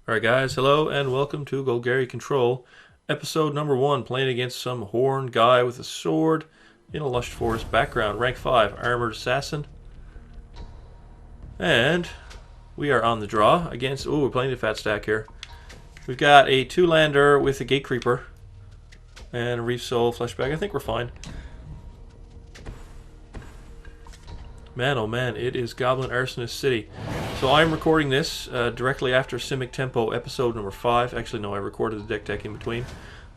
Alright guys, hello and welcome to Golgari Control, episode number 1, playing against some horned guy with a sword in a lush forest background, rank 5, armored assassin. And we are on the draw against, we're playing the fat stack here. We've got a 2-lander with a gate creeper and a reef soul fleshbag. I think we're fine. Man, oh man, it is Goblin Arsonist City. So I'm recording this directly after Simic Tempo episode number 5. Actually, no, I recorded the deck in between.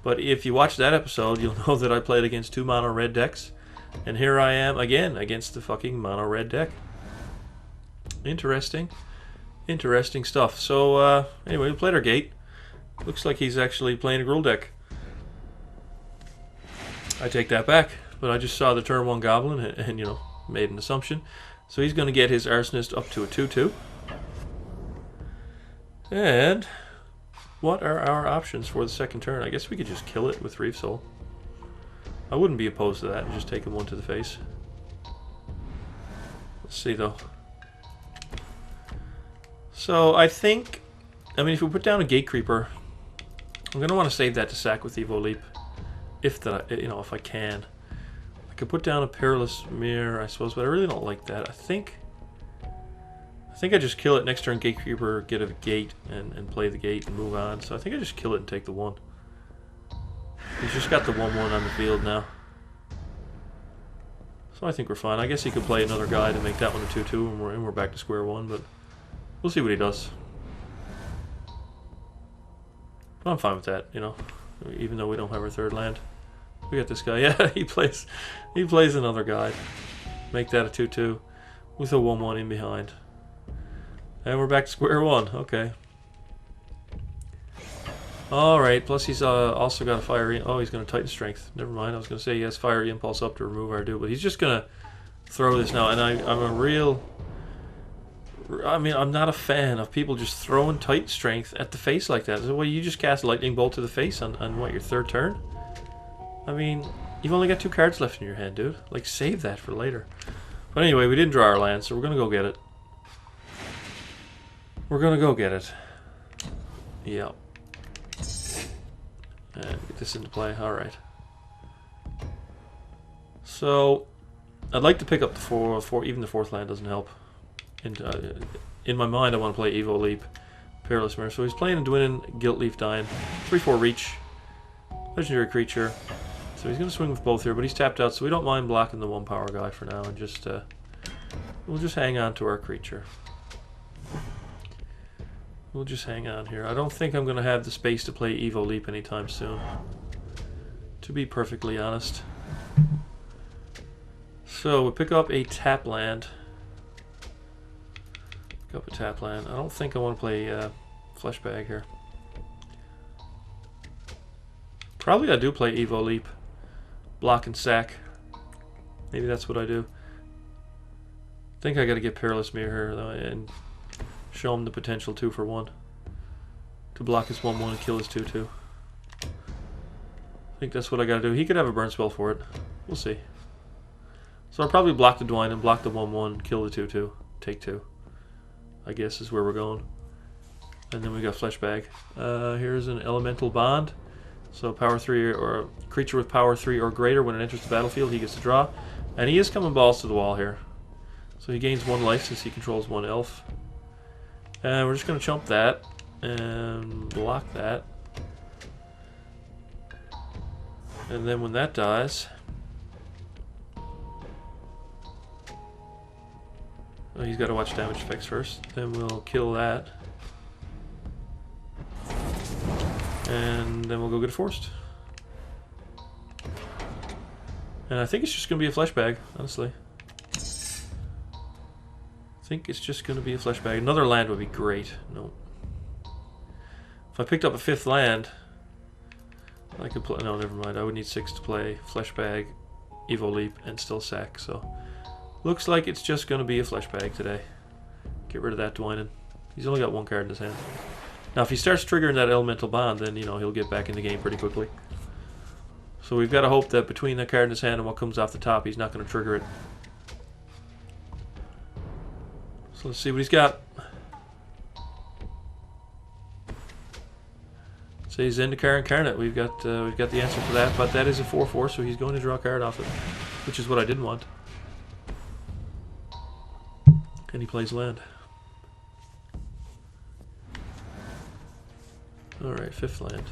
But if you watch that episode, you'll know that I played against 2 mono red decks. And here I am again against the fucking mono red deck. Interesting. Interesting stuff. So, anyway, we played our gate. Looks like he's actually playing a Gruul deck. I take that back. But I just saw the turn 1 Goblin and you know, made an assumption. So he's going to get his Arsonist up to a 2-2. And what are our options for the second turn? I guess we could just kill it with Reef Soul. I wouldn't be opposed to that and just take him 1 to the face. Let's see though. So I think, I mean, if we put down a Gate Creeper, I'm going to want to save that to sack with Evo Leap. If I can. I could put down a Perilous Mirror, I suppose, but I really don't like that. I think I just kill it next turn, Gate Creeper, get a gate, and play the gate and move on. So I think I just kill it and take the 1. He's just got the 1-1 on the field now. So I think we're fine. I guess he could play another guy to make that one a 2-2, and we're back to square 1, but we'll see what he does. But I'm fine with that, you know, even though we don't have our 3rd land. We got this guy. Yeah, he plays another guy. Make that a 2-2 with a 1-1 in behind. And we're back to square 1. Okay. Alright, plus he's also got a fiery... Oh, he's going to Titan Strength. Never mind, I was going to say he has Fiery Impulse up to remove our dude, but he's just going to throw this now. And I'm a real... I mean, I'm not a fan of people just throwing Titan Strength at the face like that. Well, you just cast Lightning Bolt to the face on what, your 3rd turn? I mean, you've only got 2 cards left in your hand, dude. Like, save that for later. But anyway, we didn't draw our land, so we're going to go get it. We're going to go get it. Yep. And get this into play. Alright. So, I'd like to pick up the 4, even the 4th land doesn't help. And, in my mind, I want to play Evo Leap, Perilous Mirror. So he's playing Dwynnin, Guilt Leaf Dying, 3-4 reach, legendary creature. So he's going to swing with both here, but he's tapped out, so we don't mind blocking the 1 power guy for now, and just we'll just hang on to our creature. We'll just hang on here. I don't think I'm going to have the space to play Evo Leap anytime soon, to be perfectly honest. So we pick up a tap land. Pick up a tap land. I don't think I want to play Fleshbag here. Probably I do play Evo Leap. Block and sack. Maybe that's what I do. I think I got to get Perilous Mirror though, and show him the potential 2 for 1 to block his 1-1 and kill his 2-2. I think that's what I got to do. He could have a burn spell for it. We'll see. So I'll probably block the Dwyn and block the 1-1, kill the 2-2, take 2. I guess is where we're going. And then we got Fleshbag. Here's an Elemental Bond. So power 3 or a creature with power 3 or greater, when it enters the battlefield, he gets to draw. And he is coming balls to the wall here. So he gains 1 life since he controls 1 elf. And we're just going to chump that and block that. And then when that dies... Oh, he's got to watch damage effects first. Then we'll kill that. And then we'll go get a forced. And I think it's just going to be a Fleshbag, honestly. I think it's just going to be a Fleshbag. Another land would be great. No. If I picked up a 5th land, I could play... No, never mind. I would need 6 to play Fleshbag, Evo Leap, and still sack. So, looks like it's just going to be a Fleshbag today. Get rid of that Dwynin. He's only got 1 card in his hand. Now, if he starts triggering that Elemental Bond, then, you know, he'll get back in the game pretty quickly. So we've got to hope that between that card in his hand and what comes off the top, he's not going to trigger it. So let's see what he's got. So he's Zendikar Incarnate. We've got the answer for that, but that is a 4/4, so he's going to draw a card off it, which is what I didn't want. And he plays land. Alright, 5th land.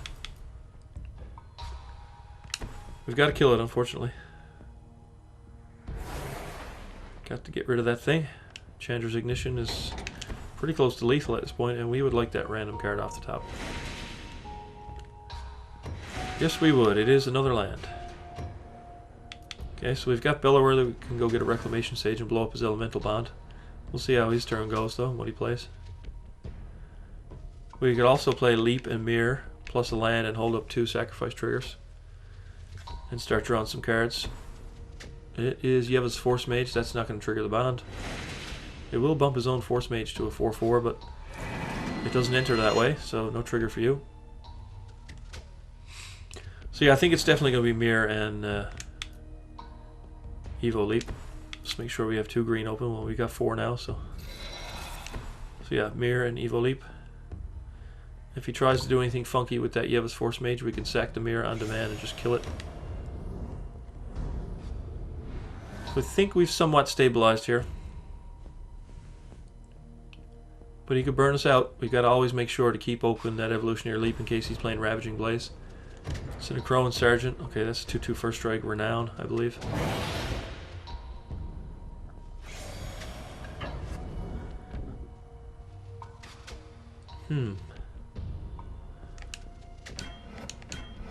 We've got to kill it, unfortunately. Got to get rid of that thing. Chandra's Ignition is pretty close to lethal at this point, and we would like that random card off the top. Yes, we would. It is another land. Okay, so we've got Bellower that we can go get a Reclamation Sage and blow up his Elemental Bond. We'll see how his turn goes, though, what he plays. We could also play Leap and Mirror, plus a land, and hold up 2 sacrifice triggers. And start drawing some cards. It is Yeva's Force Mage. That's not going to trigger the bond. It will bump his own Force Mage to a 4/4, but it doesn't enter that way, so no trigger for you. So yeah, I think it's definitely going to be Mirror and Evo Leap. Just make sure we have 2 green open. Well, we got 4 now, so yeah, Mirror and Evo Leap. If he tries to do anything funky with that Yeva's Force Mage, we can sack the Mirror on demand and just kill it. So I think we've somewhat stabilized here. But he could burn us out. We've got to always make sure to keep open that Evolutionary Leap in case he's playing Ravaging Blaze. Synchro and Sergeant. Okay, that's a 2/2 first strike. Renown, I believe.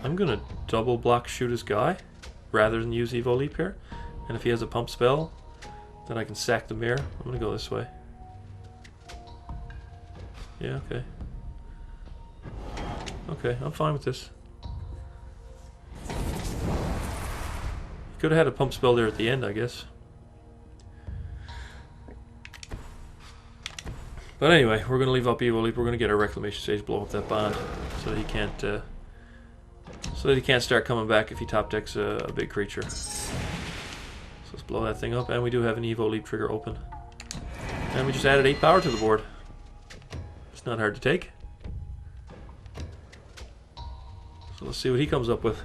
I'm going to double block shoot his guy rather than use Evo Leap here. And if he has a pump spell, then I can sack the Mirror. I'm going to go this way. Yeah, okay. Okay, I'm fine with this. Could have had a pump spell there at the end, I guess. But anyway, we're going to leave up Evo Leap. We're going to get our Reclamation Sage, blow up that bond, so that he can't start coming back if he top decks a big creature. So let's blow that thing up, and we do have an Evo Leap trigger open. And we just added 8 power to the board. It's not hard to take. So let's see what he comes up with.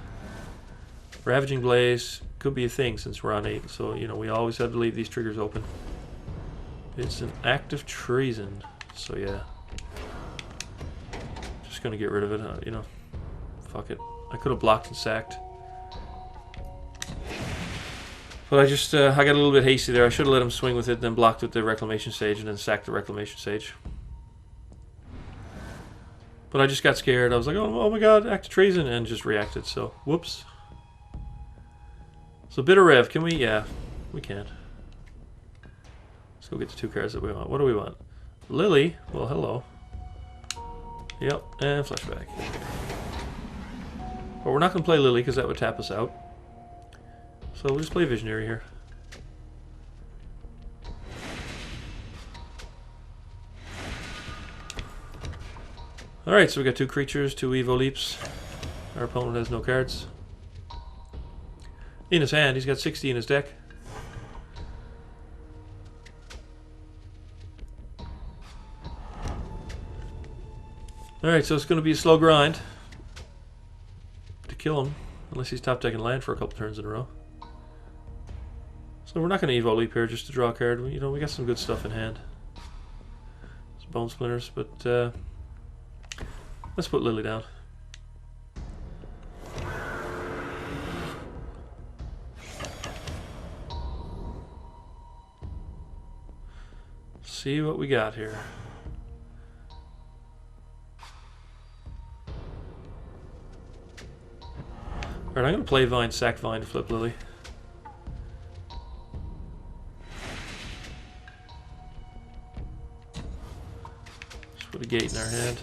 Ravaging Blaze could be a thing since we're on 8, so you know we always have to leave these triggers open. It's an act of treason, so yeah. Just gonna get rid of it, you know. Fuck it. I could have blocked and sacked. But I just, I got a little bit hasty there. I should have let him swing with it, then blocked with the Reclamation Sage, and then sacked the Reclamation Sage. But I just got scared. I was like, oh my god, act of treason, and just reacted, so whoops. So Bitter Rev, can we? Yeah, we can. Let's go get the 2 cards that we want. What do we want? Lily, well hello. Yep, and Flashback. But we're not going to play Lily because that would tap us out. So we'll just play Visionary here. Alright, so we got 2 creatures, 2 Evo Leaps. Our opponent has no cards. In his hand, he's got 60 in his deck. Alright, so it's going to be a slow grind to kill him, unless he's top decking land for a couple turns in a row. So we're not going to Evo Leap here just to draw a card. You know, we got some good stuff in hand. It's Bone Splinters, but let's put Lily down. See what we got here. Alright, I'm going to play Vine, sack Vine to flip Lily. Just put a gate in our hand.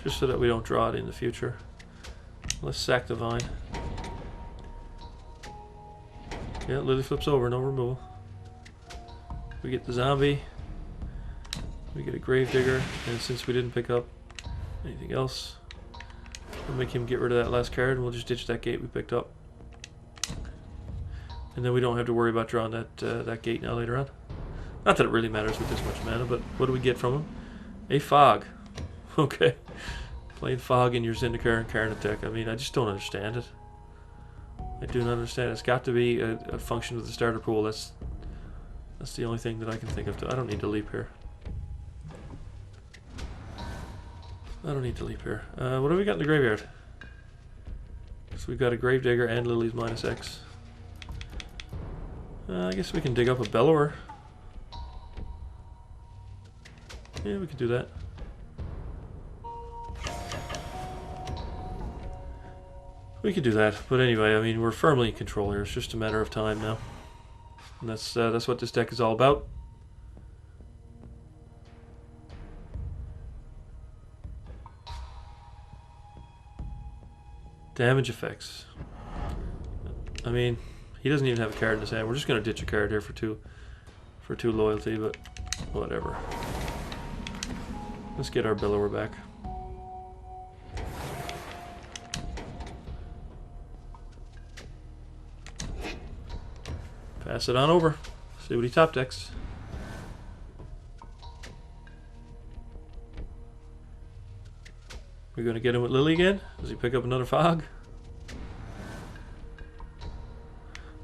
Just so that we don't draw it in the future. Let's sack the Vine. Yeah, Lily flips over, no removal. We get the zombie. We get a Gravedigger, and since we didn't pick up anything else, we'll make him get rid of that last card, and we'll just ditch that gate we picked up. And then we don't have to worry about drawing that gate now later on. Not that it really matters with this much mana, but what do we get from him? A Fog. Okay. Playing Fog in your Zendikar and Karn deck. I mean, I just don't understand it. I do not understand. It's got to be a function of the starter pool. That's the only thing that I can think of. I don't need to leap here. I don't need to leap here. What have we got in the graveyard? So we've got a Gravedigger and Lily's -X. I guess we can dig up a Bellower. Yeah, we could do that. We could do that, but anyway, I mean, we're firmly in control here. It's just a matter of time now. And that's what this deck is all about. Damage effects. I mean, he doesn't even have a card in his hand. We're just going to ditch a card here for two loyalty, but whatever. Let's get our Bellower back. Pass it on over. See what he top decks. We're going to get him with Lily again. Does he pick up another Fog?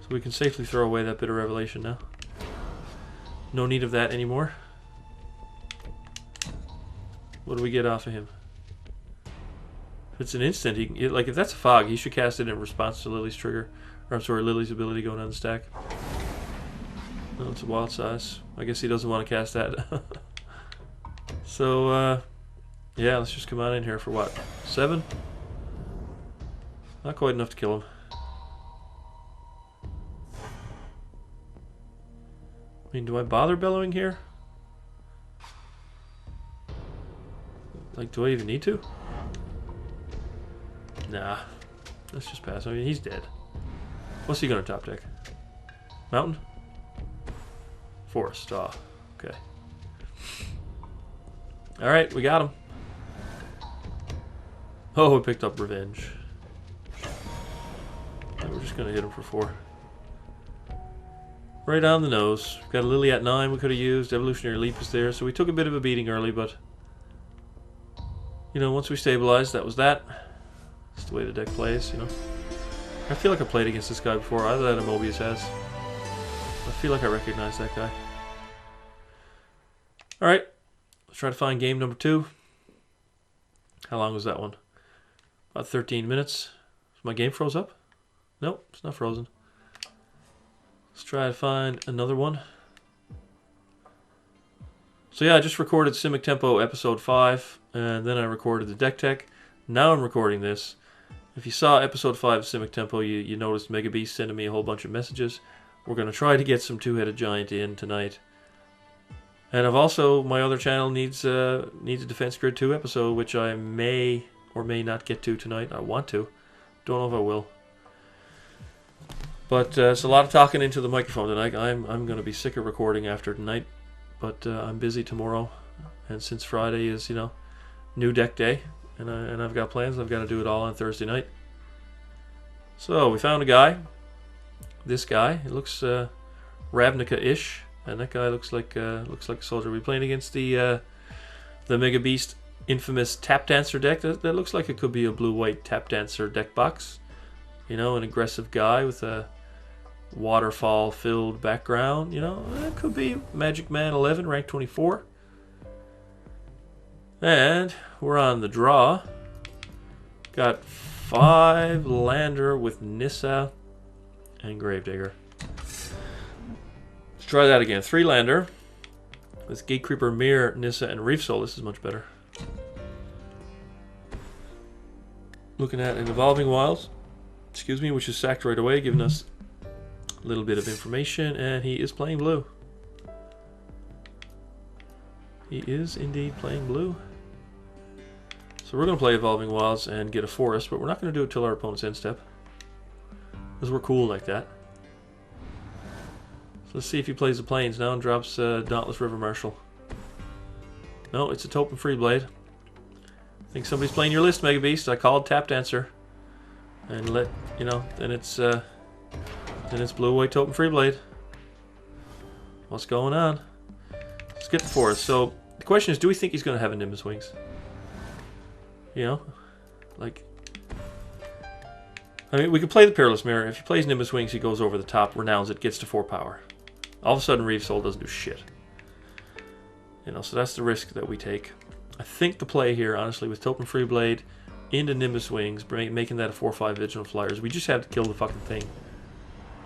So we can safely throw away that Bitter Revelation now. No need of that anymore. What do we get off of him? If it's an instant, he can, like if that's a Fog, he should cast it in response to Lily's trigger. Or I'm sorry, Lily's ability going down the stack. No, it's a wild size. I guess he doesn't want to cast that. So, yeah, let's just come on in here for what? 7? Not quite enough to kill him. I mean, do I bother bellowing here? Like, do I even need to? Nah. Let's just pass. I mean, he's dead. What's he gonna top deck? Mountain? Forest. Ah, okay. Alright, we got him. Oh, we picked up Revenge. And we're just gonna hit him for 4. Right on the nose. Got a Lily at 9 we could have used. Evolutionary Leap is there. So we took a bit of a beating early, but you know, once we stabilized, that was that. That's the way the deck plays, you know. I feel like I played against this guy before. Either that or Mobius has. I feel like I recognize that guy. Alright. Let's try to find game number 2. How long was that one? About 13 minutes. Is my game froze up? Nope, it's not frozen. Let's try to find another one. So yeah, I just recorded Simic Tempo episode 5, and then I recorded the deck tech. Now I'm recording this. If you saw episode 5 of Simic Tempo, you noticed Mega Beast sending me a whole bunch of messages. We're going to try to get some two-headed giant in tonight. And I've also, my other channel needs a Defense Grid 2 episode, which I may or may not get to tonight. I want to. Don't know if I will. But it's a lot of talking into the microphone tonight. I'm going to be sick of recording after tonight. But I'm busy tomorrow. And since Friday is, you know, new deck day. And I've got plans. I've got to do it all on Thursday night. So we found a guy. This guy. It looks Ravnica-ish. And that guy looks like a soldier. We're playing against the Mega Beast infamous Tap Dancer deck. That looks like it could be a blue-white Tap Dancer deck box. You know, an aggressive guy with a waterfall-filled background. You know, it could be Magic Man 11, rank 24. And we're on the draw. Got 5 lander with Nissa and Gravedigger. Let's try that again. 3 lander with Gatecreeper, Mirror, Nissa, and Reef Soul. This is much better. Looking at an Evolving Wilds, excuse me, which is sacked right away, giving us a little bit of information, and he is playing blue. He is indeed playing blue. So we're going to play Evolving Wilds and get a forest, but we're not going to do it till our opponent's end step. Because we're cool like that. So let's see if he plays the plains now and drops Dauntless River Marshal. No, it's a Totem Freeblade. I think somebody's playing your list, Mega Beast. I called Tap Dancer. And let, you know, then it's blue-white Totem Freeblade. What's going on? Let's get the forest. So the question is, do we think he's going to have a Nimbus Wings? You know? Like... I mean, we could play the Peerless Mirror. If he plays Nimbus Wings, he goes over the top, renowns it, gets to 4 power. All of a sudden, Reeve Soul doesn't do shit. You know, so that's the risk that we take. I think the play here, honestly, with Token Free Blade into Nimbus Wings, making that a 4/5 Vigilant Flyers, we just have to kill the fucking thing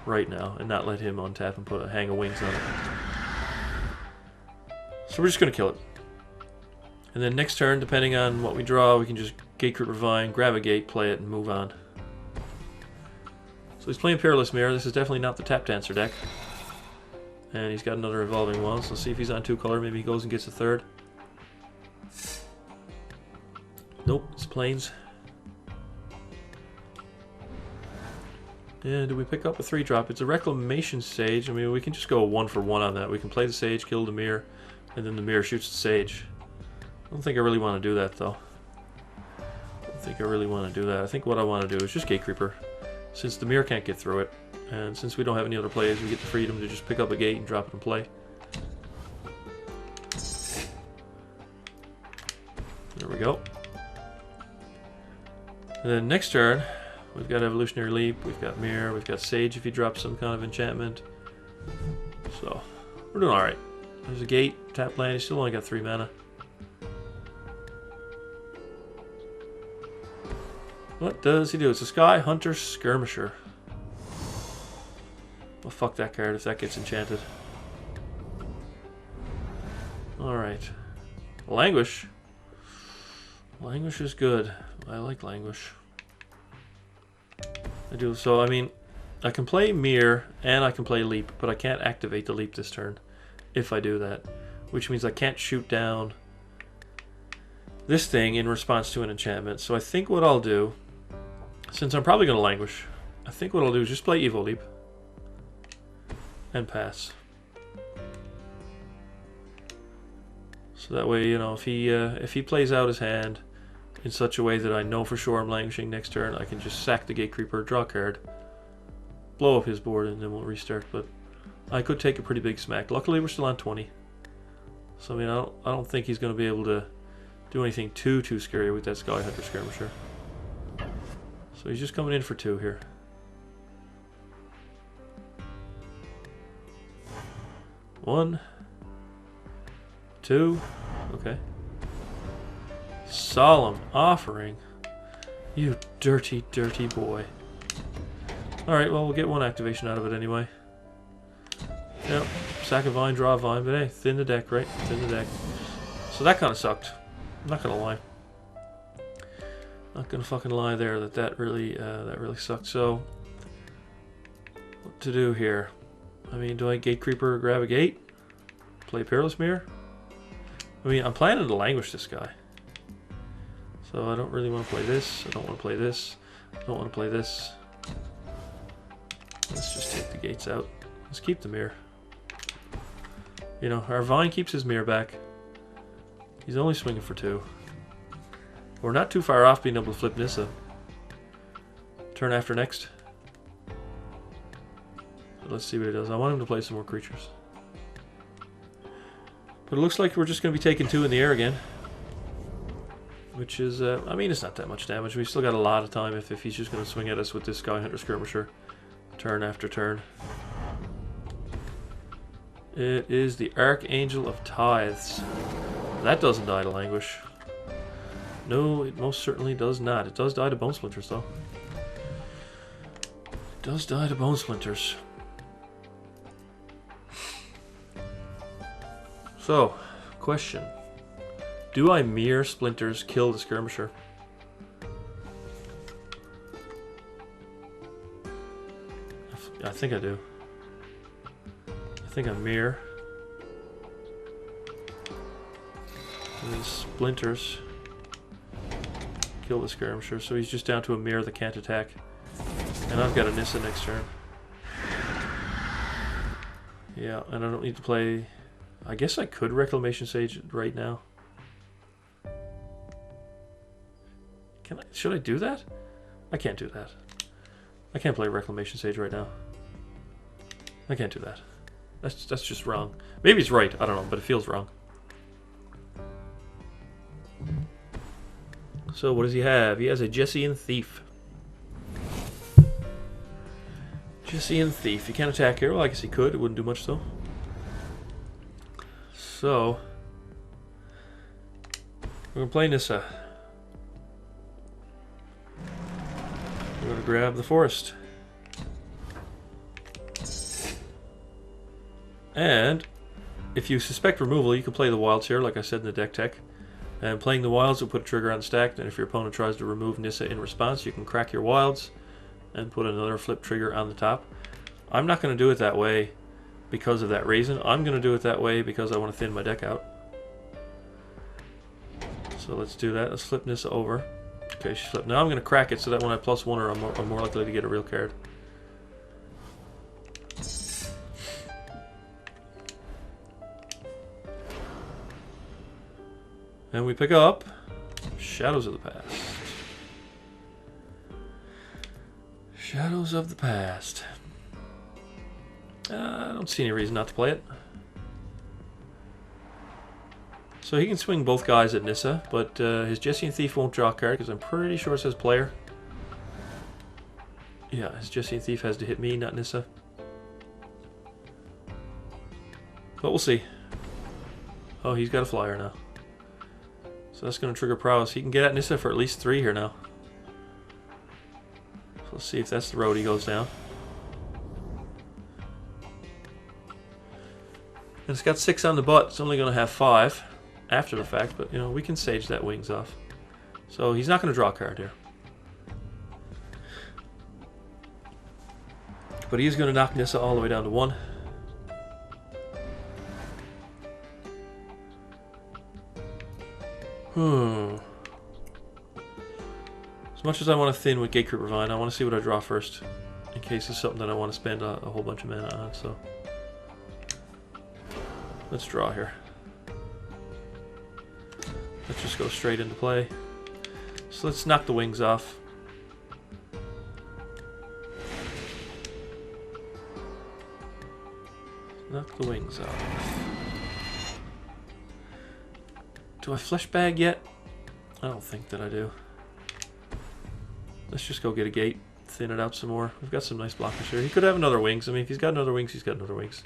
right now and not let him untap and put a hang of wings on it. So we're just going to kill it. And then next turn, depending on what we draw, we can just Gatecrit Refine, grab a gate, play it, and move on. So he's playing Peerless Mirror. This is definitely not the Tap Dancer deck. And he's got another Evolving Well, so let's see if he's on 2-color. Maybe he goes and gets a 3rd. Nope, it's Plains. Yeah, do we pick up a 3-drop? It's a Reclamation Sage. I mean, we can just go 1-for-1 on that. We can play the Sage, kill the Mirror, and then the Mirror shoots the Sage. I don't think I really want to do that, though. I don't think I really want to do that. I think what I want to do is just Gate Creeper. Since the Mirror can't get through it, and since we don't have any other plays, we get the freedom to just pick up a gate and drop it in play. There we go. And then next turn, we've got Evolutionary Leap, we've got Mirror, we've got Sage if he drops some kind of enchantment. So, we're doing alright. There's a gate, tap land, he's still only got 3 mana. What does he do? It's a Sky Hunter Skirmisher. Well, fuck that card if that gets enchanted. Alright. Languish. Languish is good. I like Languish. I do. So, I mean, I can play Mirror and I can play Leap, but I can't activate the Leap this turn if I do that. Which means I can't shoot down this thing in response to an enchantment. So I think what I'll do, since I'm probably going to Languish, I think what I'll do is just play Evo Leap and pass. So that way, you know, if he plays out his hand in such a way that I know for sure I'm languishing next turn, I can just sack the Gate Creeper, draw a card, blow up his board, and then we'll restart. But I could take a pretty big smack. Luckily, we're still on 20. So I mean, I don't think he's going to be able to do anything too scary with that Sky Hunter Skirmisher. So he's just coming in for 2 here. One, 2, okay. Solemn Offering. You dirty, dirty boy. Alright, well, we'll get 1 activation out of it anyway. Yep, sack a vine, draw a vine, but hey, thin the deck, right? Thin the deck. So that kind of sucked. I'm not gonna lie. Not gonna fucking lie there that really sucked. So, what to do here? I mean, do I Gate Creeper or grab a gate? Play Peerless Mirror? I mean, I'm planning to Languish this guy. So I don't really want to play this. I don't want to play this. I don't want to play this. Let's just take the gates out. Let's keep the Mirror. You know, our Vine keeps his Mirror back. He's only swinging for 2. We're not too far off being able to flip Nissa. Turn after next. Let's see what he does. I want him to play some more creatures. But it looks like we're just going to be taking 2 in the air again. Which is, I mean, it's not that much damage. We've still got a lot of time if he's just going to swing at us with this Sky Hunter Skirmisher. Turn after turn. It is the Archangel of Tithes. That doesn't die to Languish. No, it most certainly does not. It does die to Bone Splinters, though. It does die to Bone Splinters. So, question. Do I Mirror Splinters kill the Skirmisher? I think I do. I think I Mirror. And these Splinters kill the Skirmisher, so he's just down to a Mirror that can't attack. And I've got a Nissa next turn. Yeah, and I don't need to play... I guess I could Reclamation Sage right now. Can I? Should I do that? I can't do that. I can't play Reclamation Sage right now. I can't do that. That's just wrong. Maybe it's right, I don't know, but it feels wrong. So what does he have? He has a Jesse and Thief. Jesse and Thief. He can't attack here. Well, I guess he could. It wouldn't do much though. So we're gonna play Nissa. We're gonna grab the forest. And if you suspect removal, you can play the wilds here, like I said in the deck tech. And playing the wilds will put a trigger on the stack, and if your opponent tries to remove Nissa in response, you can crack your wilds and put another flip trigger on the top. I'm not going to do it that way because of that reason. I'm going to do it that way because I want to thin my deck out. So let's do that. Let's flip Nissa over. Okay, she flipped. Now I'm going to crack it so that when I +1 her, I'm more likely to get a real card. And we pick up Shadows of the Past. Shadows of the Past. I don't see any reason not to play it. So he can swing both guys at Nissa, but his Jesse and Thief won't draw a card because I'm pretty sure it says player. Yeah, his Jesse and Thief has to hit me, not Nissa. But we'll see. Oh, he's got a flyer now. So that's going to trigger prowess. He can get at Nissa for at least 3 here now. So let's see if that's the road he goes down. And it's got 6 on the butt. It's only going to have 5 after the fact, but you know, we can sage that wings off. So he's not going to draw a card here. But he is going to knock Nissa all the way down to 1. As much as I want to thin with Gatecreeper Vine, I want to see what I draw first, in case it's something that I want to spend a whole bunch of mana on. So let's draw here. Let's just go straight into play. So let's knock the wings off. Knock the wings off. Do I flesh bag yet? I don't think that I do. Let's just go get a gate, thin it out some more. We've got some nice blockers here. He could have another wings. I mean, if he's got another wings, he's got another wings.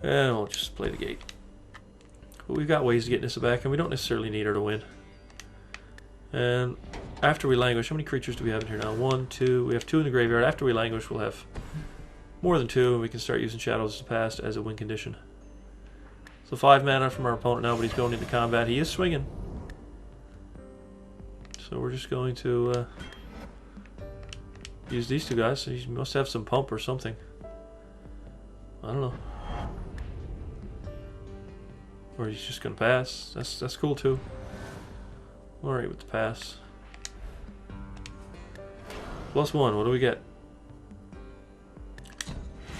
And we'll just play the gate. But we've got ways to get Nissa back, and we don't necessarily need her to win. And after we languish, how many creatures do we have in here now? 1, 2. We have 2 in the graveyard. After we languish, we'll have more than 2, and we can start using Shadows of the Past as a win condition. So 5 mana from our opponent now, but he's going into combat. He is swinging. So we're just going to use these 2 guys. So he must have some pump or something. I don't know. Or he's just going to pass. That's cool too. Alright with the pass. +1, what do we get?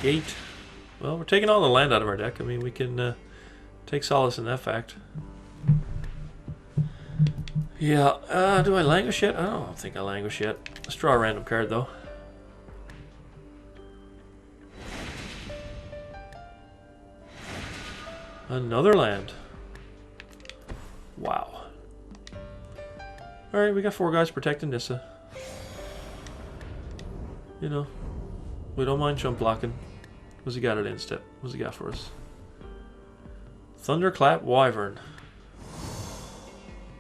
Gate. Well, we're taking all the land out of our deck. I mean, we can take solace in that fact. Yeah, do I languish yet? I don't think I languish yet. Let's draw a random card though. Another land. Wow. Alright, we got 4 guys protecting Nissa. You know, we don't mind jump blocking. What's he got at instep? What's he got for us? Thunderclap Wyvern.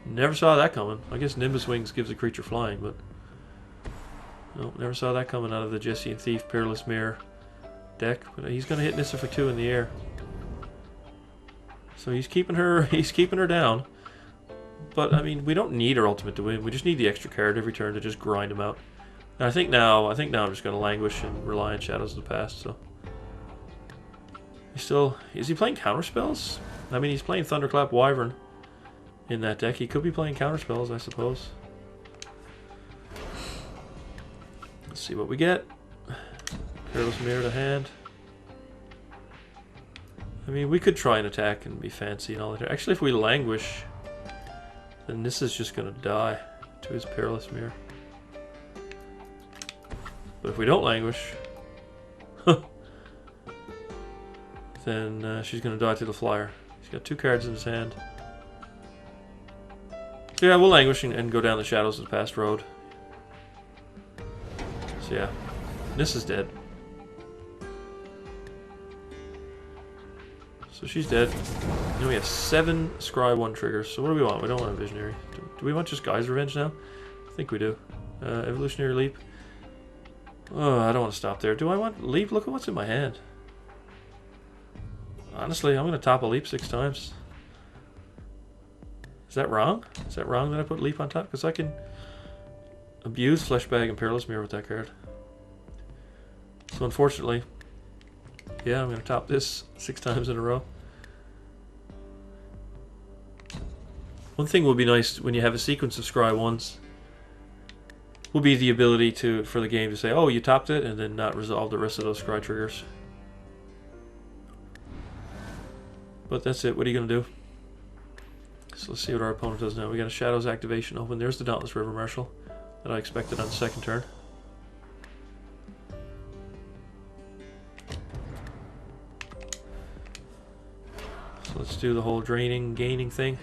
Never saw that coming. I guess Nimbus Wings gives a creature flying, but nope, never saw that coming out of the Jesse and Thief Peerless Mirror deck. But he's going to hit Nissa for 2 in the air. So he's keeping her down. But I mean, we don't need her ultimate to win. We just need the extra card every turn to just grind him out. And I think now I'm just going to languish and rely on Shadows of the Past. So is he playing counter spells? I mean, he's playing Thunderclap Wyvern in that deck. He could be playing counter spells, I suppose. Let's see what we get. Peerless Mirror to hand. I mean, we could try and attack and be fancy and all that. Actually, if we languish, then this is just going to die to his Peerless Mirror. But if we don't languish, then she's going to die to the flyer. He's got 2 cards in his hand. So yeah, we'll languish and go down the shadows of the past road. So yeah, this is dead. So she's dead. Now we have 7 Scry 1 triggers. So what do we want? We don't want a Visionary. Do we want just Guy's Revenge now? I think we do. Evolutionary Leap. Oh, I don't want to stop there. Do I want Leap? Look at what's in my hand. Honestly, I'm going to top a Leap 6 times. Is that wrong? Is that wrong that I put Leap on top? Because I can abuse Fleshbag and Perilous Mirror with that card. So unfortunately, yeah, I'm going to top this 6 times in a row. One thing would be nice when you have a sequence of Scry 1s will be the ability for the game to say, oh, you topped it, and then not resolve the rest of those Scry triggers. But that's it. What are you going to do? So let's see what our opponent does now. We got a Shadows activation open. There's the Dauntless River Marshal that I expected on the second turn. So let's do the whole draining, gaining thing.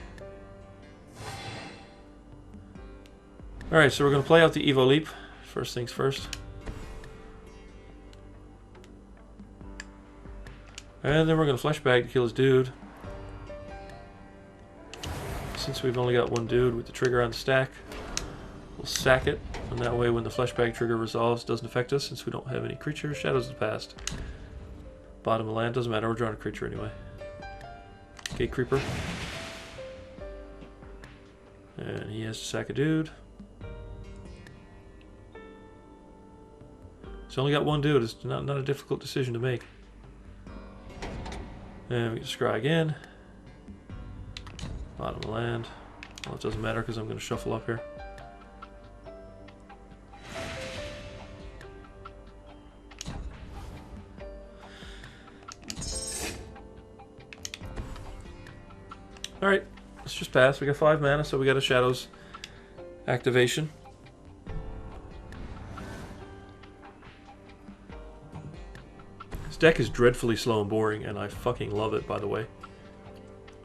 Alright, so we're going to play out the Evo Leap. First things first. And then we're going to Fleshbag to kill his dude. Since we've only got one dude with the trigger on the stack, we'll sack it. And that way when the Fleshbag trigger resolves, it doesn't affect us since we don't have any creatures. Shadows of the Past. Bottom of the land, doesn't matter, we're drawing a creature anyway. Gate Creeper. And he has to sack a dude. He's only got one dude. It's not a difficult decision to make. And we can scry again. Bottom of the land. Well, it doesn't matter because I'm going to shuffle up here. Alright, let's just pass. We got 5 mana, so we got a Shadows activation. Deck is dreadfully slow and boring, and I fucking love it, by the way.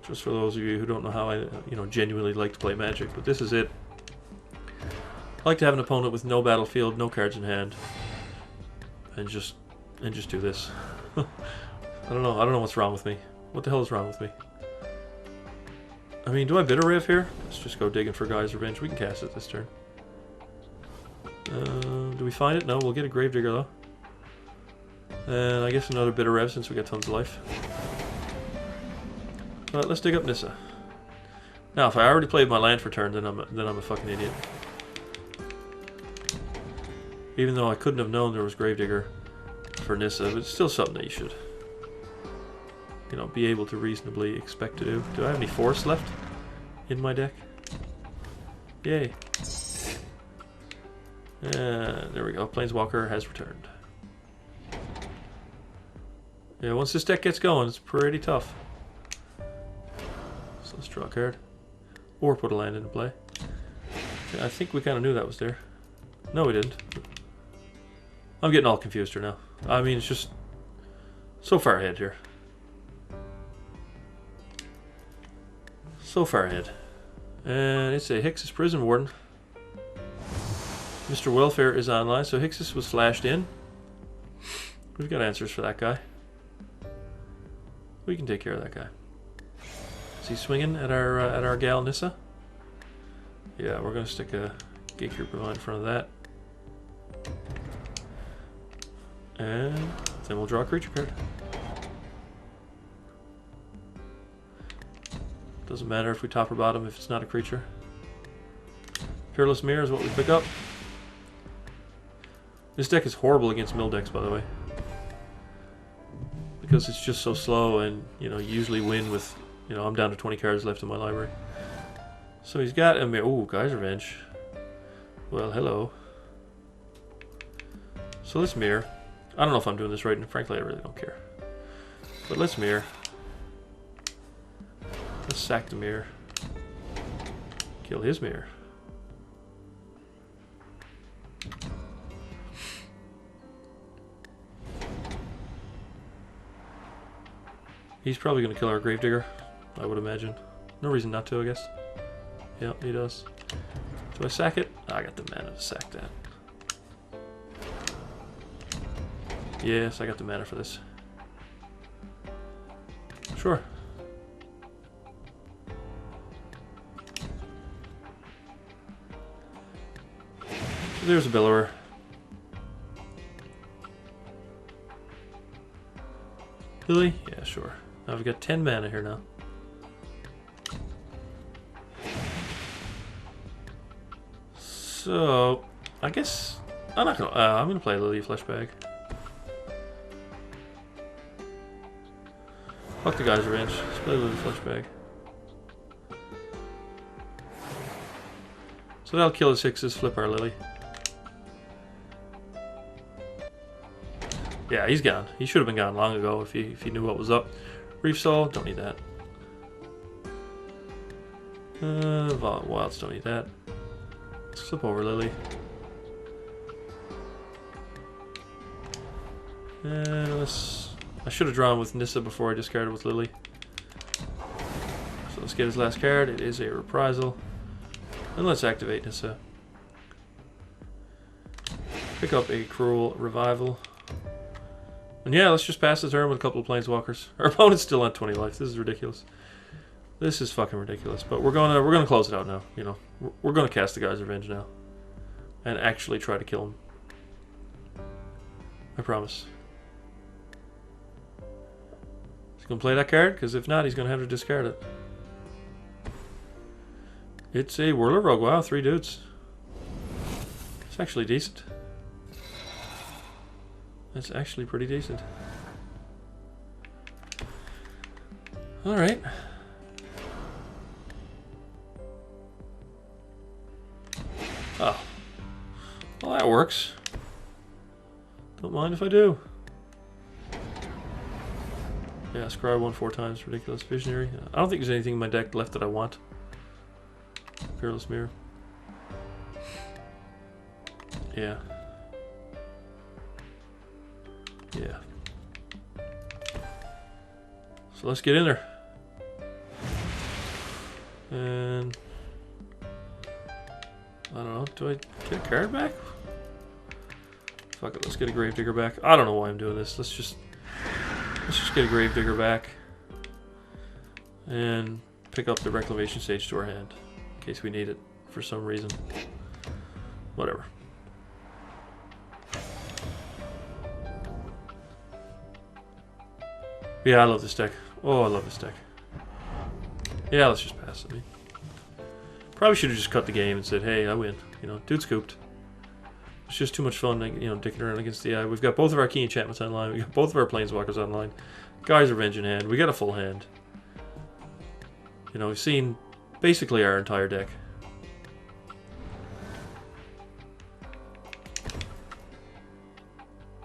Just for those of you who don't know how I, genuinely like to play Magic, but this is it. I like to have an opponent with no battlefield, no cards in hand, and just do this. I don't know what's wrong with me. What the hell is wrong with me? I mean, do I Bitter Rev here? Let's just go digging for Guy's Revenge. We can cast it this turn. Do we find it? No, we'll get a Gravedigger though. And I guess another Bitter Rev since we got tons of life. But let's dig up Nissa. Now, if I already played my land for turn, then I'm a fucking idiot. Even though I couldn't have known there was Gravedigger for Nissa, but it's still something that you should, be able to reasonably expect to do. Do I have any force left in my deck? Yay! And there we go. Planeswalker has returned. Yeah, once this deck gets going, it's pretty tough. So let's draw a card. Or put a land into play. Yeah, I think we kind of knew that was there. No, we didn't. I'm getting all confused here now. I mean, it's just so far ahead here. So far ahead. And it's a Hixus Prison Warden. Mr. Welfare is online, so Hixus was flashed in. We've got answers for that guy. We can take care of that guy. Is he swinging at our gal Nissa? Yeah, we're gonna stick a Gatekeeper in front of that, and then we'll draw a creature card. Doesn't matter if we top or bottom if it's not a creature. Perilous Mirror is what we pick up. This deck is horrible against mill decks, by the way. Because it's just so slow, and you usually win with, I'm down to 20 cards left in my library. So he's got a mirror. Ooh, Guy's Revenge. Well, hello. So let's mirror. I don't know if I'm doing this right, and frankly I really don't care. But let's mirror. Let's sack the mirror. Kill his mirror. He's probably going to kill our Gravedigger, I would imagine. No reason not to, I guess. Yep, he does. Do I sack it? I got the mana to sack that. Yes, I got the mana for this. Sure. So there's a Billower. Lily? Yeah, sure. Now I've got 10 mana here now. So, I guess I'm not gonna. I'm gonna play Lily Fleshbag. Fuck the guy's revenge. Let's play Lily Fleshbag. So that'll kill his 6s. Flip our Lily. Yeah, he's gone. He should have been gone long ago if he knew what was up. Reef Soul, don't need that. Wilds, don't need that. Let's flip over Lily. And I should have drawn with Nissa before I discarded with Lily. So let's get his last card. It is a Reprisal. And let's activate Nissa. Pick up a Cruel Revival. And yeah, let's just pass the turn with a couple of Planeswalkers. Our opponent's still on 20 life. This is ridiculous. This is fucking ridiculous. But we're gonna close it out now. You know, we're gonna cast the guy's revenge now, and actually try to kill him. I promise. He's gonna play that card, because if not, he's gonna have to discard it. It's a Whirler Rogue. Wow, 3 dudes. It's actually decent. That's actually pretty decent. Alright. Oh. Well, that works. Don't mind if I do. Yeah, scry 1 4 times. Ridiculous. Visionary. I don't think there's anything in my deck left that I want. Peerless Mirror. Yeah. Yeah. So let's get in there. And I don't know, do I get a card back? Fuck it, let's get a Gravedigger back. I don't know why I'm doing this. Let's just get a Gravedigger back. And pick up the Reclamation Sage to our hand. In case we need it for some reason. Whatever. Yeah, I love this deck. Oh, I love this deck. Yeah, let's just pass it. Probably should have just cut the game and said, hey, I win. You know, dude scooped. It's just too much fun, you know, dicking around against the eye. We've got both of our key enchantments online. We've got both of our Planeswalkers online. Guy's Revenge in hand. We got a full hand. You know, we've seen basically our entire deck.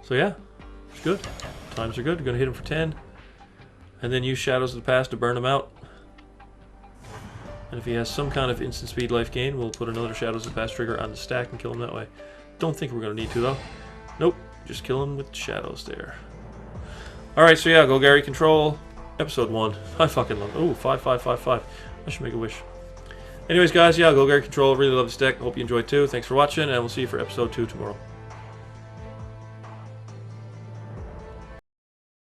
So yeah, it's good. Times are good. We're going to hit him for 10. And then use Shadows of the Past to burn him out. And if he has some kind of instant speed life gain, we'll put another Shadows of the Past trigger on the stack and kill him that way. Don't think we're going to need to, though. Nope. Just kill him with Shadows there. Alright, so yeah, Golgari Control, Episode 1. I fucking love it. Ooh, 5/5/5/5. I should make a wish. Anyways, guys, yeah, Golgari Control. Really love this deck. Hope you enjoyed, too. Thanks for watching, and we'll see you for Episode 2 tomorrow.